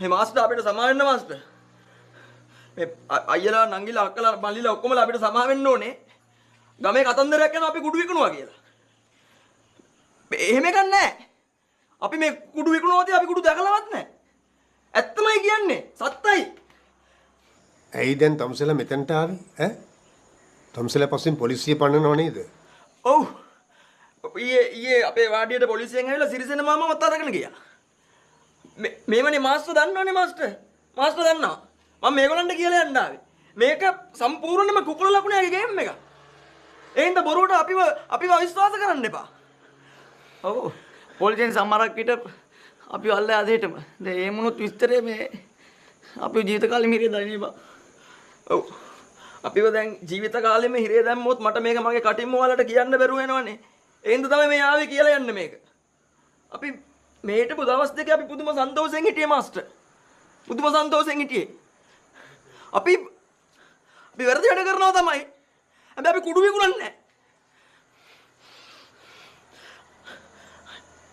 මේ මාස්ටර් අපිට සමා වෙන්න මාස්ටර්. මේ අයියලා නංගිලා අක්කලා මල්ලිලා ඔක්කොමලා අපිට සමා වෙන්න ඕනේ. ගමේ කතන්දරයක් යනවා අපි කුඩු විකුණුවා කියලා. එහෙම එකක් නැහැ. අපි මේ කුඩු විකුණුවාද අපි කුඩු දැකලවත් නැහැ. ඇත්තමයි කියන්නේ. සත්තයි. ඇයි දැන් තමුසෙලා මෙතනට ආවේ? ඈ? තමුසෙලා පස්සෙන් පොලිසිය පන්නනව නේද? ඔව්. ඊයේ අපේ වාඩියට පොලිසියෙන් ඇවිල්ලා සිරිසෙන මාමමත් අරගෙන ගියා. මේවනේ මාස්ටර් දන්නවනේ මාස්ටර්. මාස්ටර් දන්නවා. මම මේගොල්ලන්ට කියලා යන්න ආවේ. මේක සම්පූර්ණයෙන්ම කුකුල ලකුණේ ගේම් එකක්. ඒ හින්දා බොරුවට අපිව අවිශ්වාස කරන්න එපා. ඔව්. පොලිසියෙන් සමහරක් විට අපි අල්ල ආදේටම. දැන් ඒ මොනොත් විස්තරේ මේ අපි ජීවිත කාලෙම හිරේ දාන්නේ බා. ඔව්. අපිව දැන් ජීවිත කාලෙම හිරේ දැම්මොත් මට මේක මගේ කටින්ම ඔයාලට කියන්න බැරුව වෙනවනේ. ඒ හින්දා තමයි මේ ආවේ කියලා යන්න මේක. අපි මේ හිටපු දවස් දෙක අපි පුදුම සන්තෝෂෙන් හිටියේ මාස්ටර්. පුදුම සන්තෝෂෙන් හිටියේ. අපි වැරදි වැඩ කරනවා තමයි. හැබැයි අපි කුඩු විකුණන්නේ නැහැ.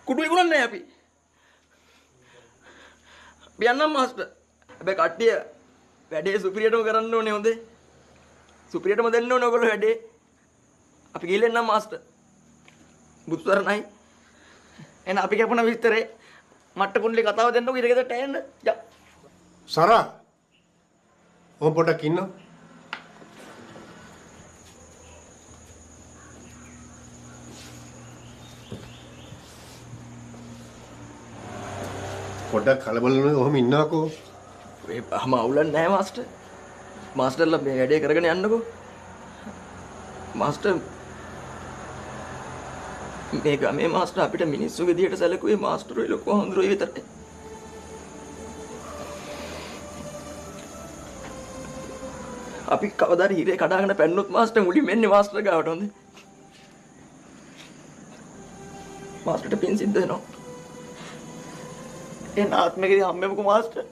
කුඩු විකුණන්නේ නැහැ අපි. බියන්නම් මාස්ටර්. හැබැයි කට්ටිය වැඩේ සුපිරියටම කරන්න ඕනේ හොඳේ. සුපිරියටම දෙන්න ඕනේ ඔයගොල්ලෝ වැඩේ. අපි ගිහින් මාස්ටර්. බුදුසරණයි. එහෙනම් අපි කියපුණ විස්තරේ මට්ට කුණ්ඩලි කතාව දෙන්නකෝ ඊට ගෙදරට එන්න. යා. සරා. ඕම් පොඩක් ඉන්නව. පොඩක් කලබල වෙනවා ඔහොම ඉන්නකෝ. ඒ අහම අවුලක් නැහැ මාස්ටර්. මාස්ටර්ලා මේ වැඩේ කරගෙන යන්නකෝ. මාස්ටර් මේ ගමේ මාස්ටර් අපිට මිනිස්සු විදියට සැලකුවේ මාස්ටරුයි ලොකු හඳුරුයි විතරයි. අපි කවදාද හිරේ කඩාගෙන පැන්නොත් මාස්ටර් මුලින් මෙන්නේ මාස්ටර් ගාවට හොඳේ. මාස්ටර්ට පින් සිද්ධ වෙනවා. එන ආත්මෙකදී හම්බෙමුකෝ මාස්ටර්.